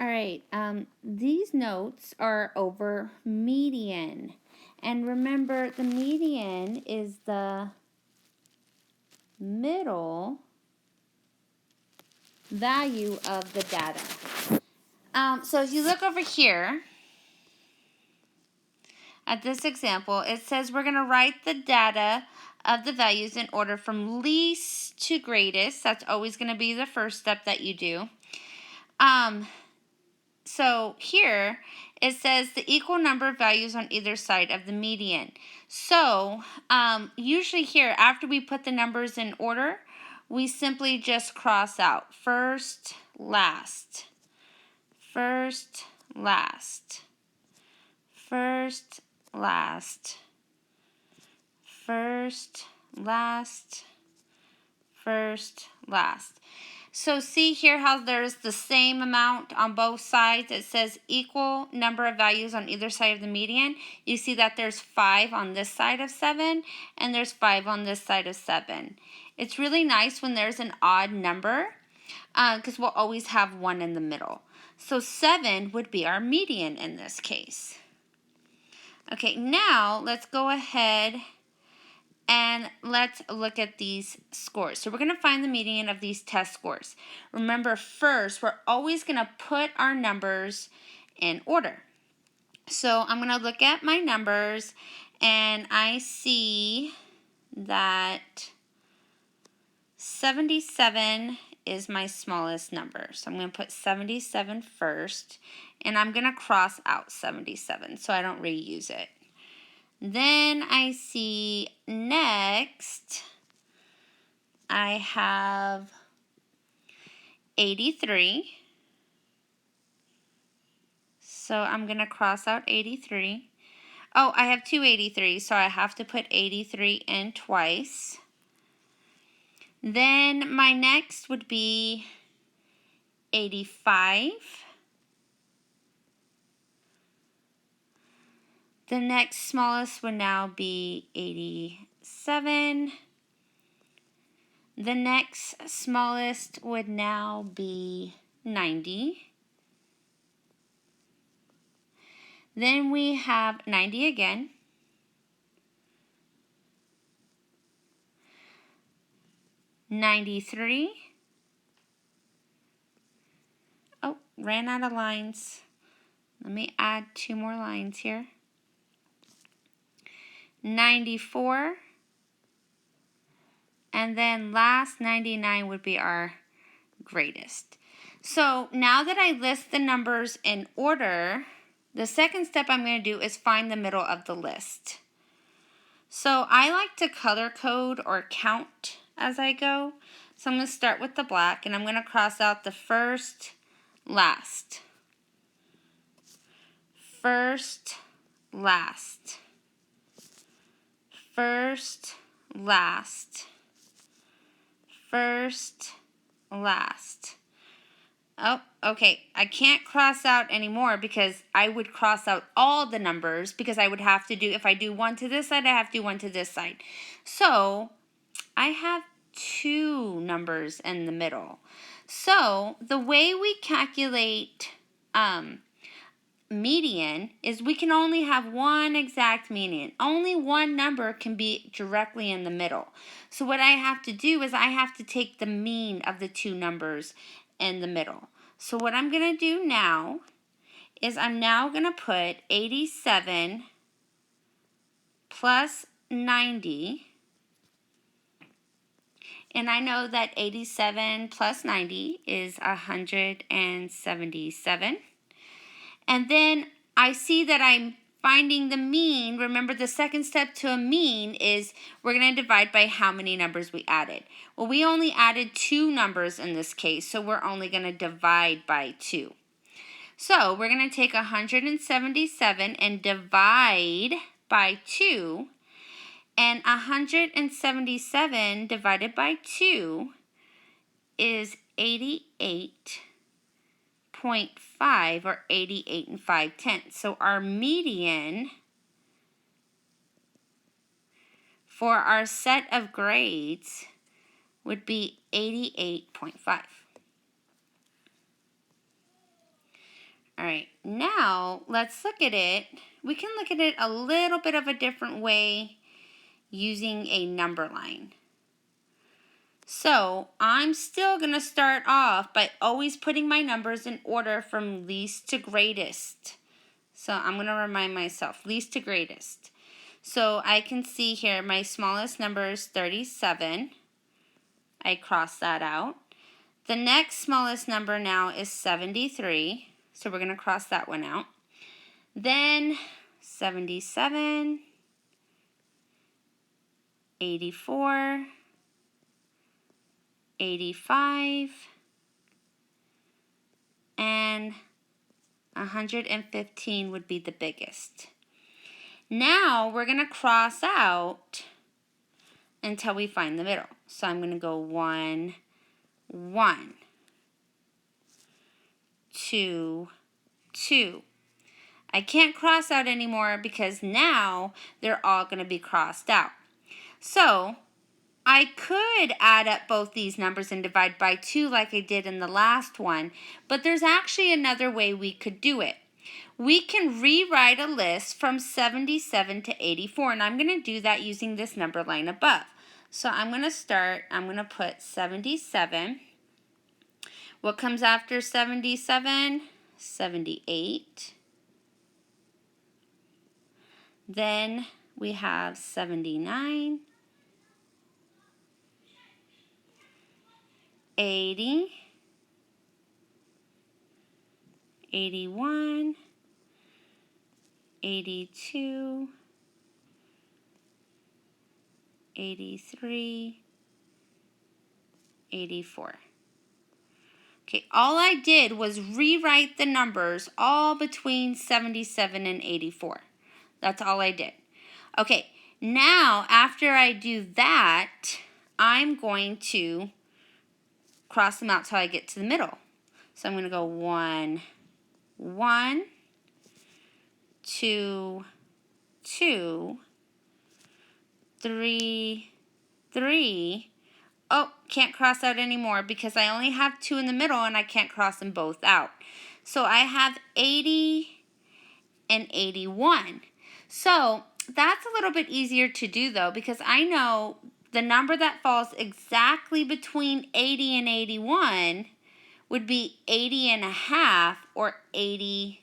All right, these notes are over median. And remember, the median is the middle value of the data. So if you look over here at this example, it says we're going to write the data of the values in order from least to greatest. That's always going to be the first step that you do. So here it says the equal number of values on either side of the median. So usually here, after we put the numbers in order, we simply just cross out first, last, first, last, first, last, first, last, first, last. So see here how there's the same amount on both sides. It says equal number of values on either side of the median. You see that there's 5 on this side of 7 and there's 5 on this side of 7. It's really nice when there's an odd number because we'll always have 1 in the middle. So 7 would be our median in this case. Okay, now let's go ahead and let's look at these scores. So we're going to find the median of these test scores. Remember, first, we're always going to put our numbers in order. So I'm going to look at my numbers, and I see that 77 is my smallest number. So I'm going to put 77 first, and I'm going to cross out 77 so I don't reuse it. Then I see next, I have 83. So I'm going to cross out 83. Oh, I have two 83s, so I have to put 83 in twice. Then my next would be 85. The next smallest would now be 87. The next smallest would now be 90. Then we have 90 again. $93. Oh, ran out of lines. Let me add 2 more lines here. 94. And then last 99 would be our greatest. So now that I list the numbers in order, the second step I'm going to do is find the middle of the list. So I like to color code or count as I go. So I'm going to start with the black, and I'm going to cross out the first, last. First, last. First, last. First, last. Oh, okay. I can't cross out anymore because I would cross out all the numbers because I would have to do, if I do one to this side, I have to do one to this side. So I have 2 numbers in the middle. So the way we calculate median is we can only have one exact median. Only one number can be directly in the middle. So what I have to do is I have to take the mean of the 2 numbers in the middle. So what I'm going to do now is I'm now going to put 87 plus 90. And I know that 87 plus 90 is 177. And then I see that I'm finding the mean. Remember, the second step to a mean is we're going to divide by how many numbers we added. Well, we only added 2 numbers in this case, so we're only going to divide by 2. So we're going to take 177 and divide by 2. And 177 divided by 2 is 88.5 or 88 5/10. So our median for our set of grades would be 88.5. All right, now let's look at it. We can look at it a little bit of a different way using a number line. So I'm still going to start off by always putting my numbers in order from least to greatest. So I'm going to remind myself, least to greatest. So I can see here my smallest number is 37. I cross that out. The next smallest number now is 73. So we're going to cross that one out. Then 77, 84, 85, and 115 would be the biggest. Now we're going to cross out until we find the middle. So I'm going to go 1, 1, 2, 2. I can't cross out anymore because now they're all going to be crossed out. So I could add up both these numbers and divide by 2 like I did in the last one, but there's actually another way we could do it. We can rewrite a list from 77 to 84, and I'm going to do that using this number line above. So I'm going to put 77. What comes after 77? 78. Then we have 79, 80, 81, 82, 83, 84. Okay, all I did was rewrite the numbers all between 77 and 84. That's all I did. Okay, now after I do that, I'm going to cross them out till I get to the middle. So I'm going to go 1, 1, 2, 2, 3, 3. Oh, can't cross out anymore because I only have 2 in the middle and I can't cross them both out. So I have 80 and 81. So that's a little bit easier to do though because I know the number that falls exactly between 80 and 81 would be 80 and a half or 80.5.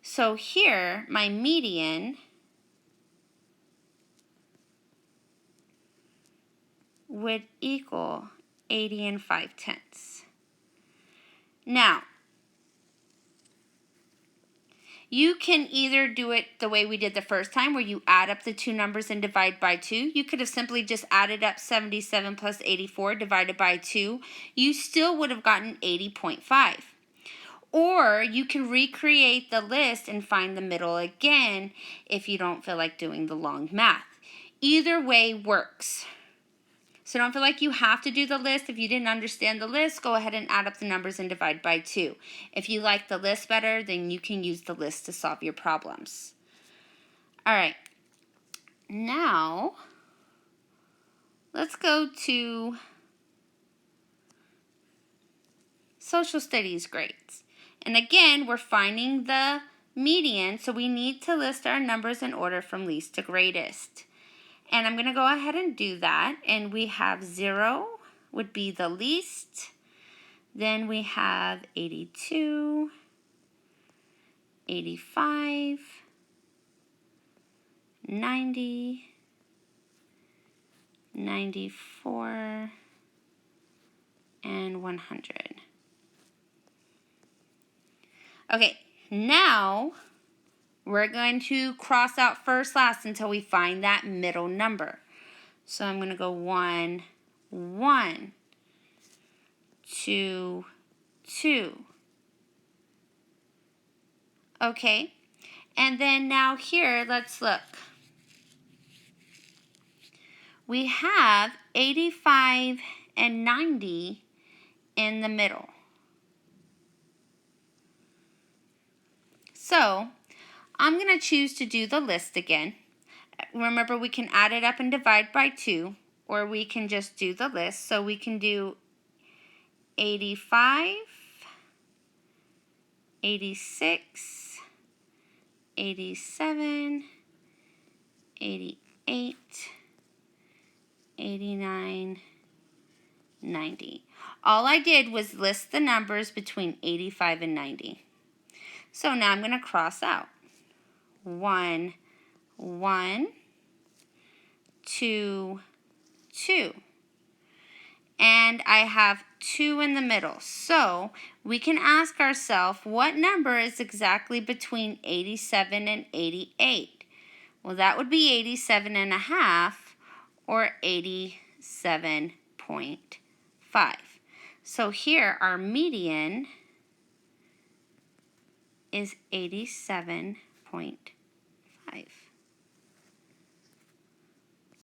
So here my median would equal 80 and 5/10. Now, you can either do it the way we did the first time where you add up the two numbers and divide by 2. You could have simply just added up 77 plus 84 divided by 2. You still would have gotten 80.5. Or you can recreate the list and find the middle again if you don't feel like doing the long math. Either way works. So don't feel like you have to do the list. If you didn't understand the list, go ahead and add up the numbers and divide by 2. If you like the list better, then you can use the list to solve your problems. All right. Now, let's go to social studies grades. And again, we're finding the median, so we need to list our numbers in order from least to greatest. And I'm going to go ahead and do that. And we have 0 would be the least. Then we have 82, 85, 90, 94, and 100. Okay, now we're going to cross out first, last until we find that middle number. So I'm going to go 1, 1, 2, 2. Okay, and then now here, let's look. We have 85 and 90 in the middle. So I'm going to choose to do the list again. Remember, we can add it up and divide by 2, or we can just do the list. So we can do 85, 86, 87, 88, 89, 90. All I did was list the numbers between 85 and 90. So now I'm going to cross out 1, 1, 2, 2. And I have 2 in the middle. So we can ask ourselves, what number is exactly between 87 and 88? Well, that would be 87.5 or 87.5. So here our median is 87.5.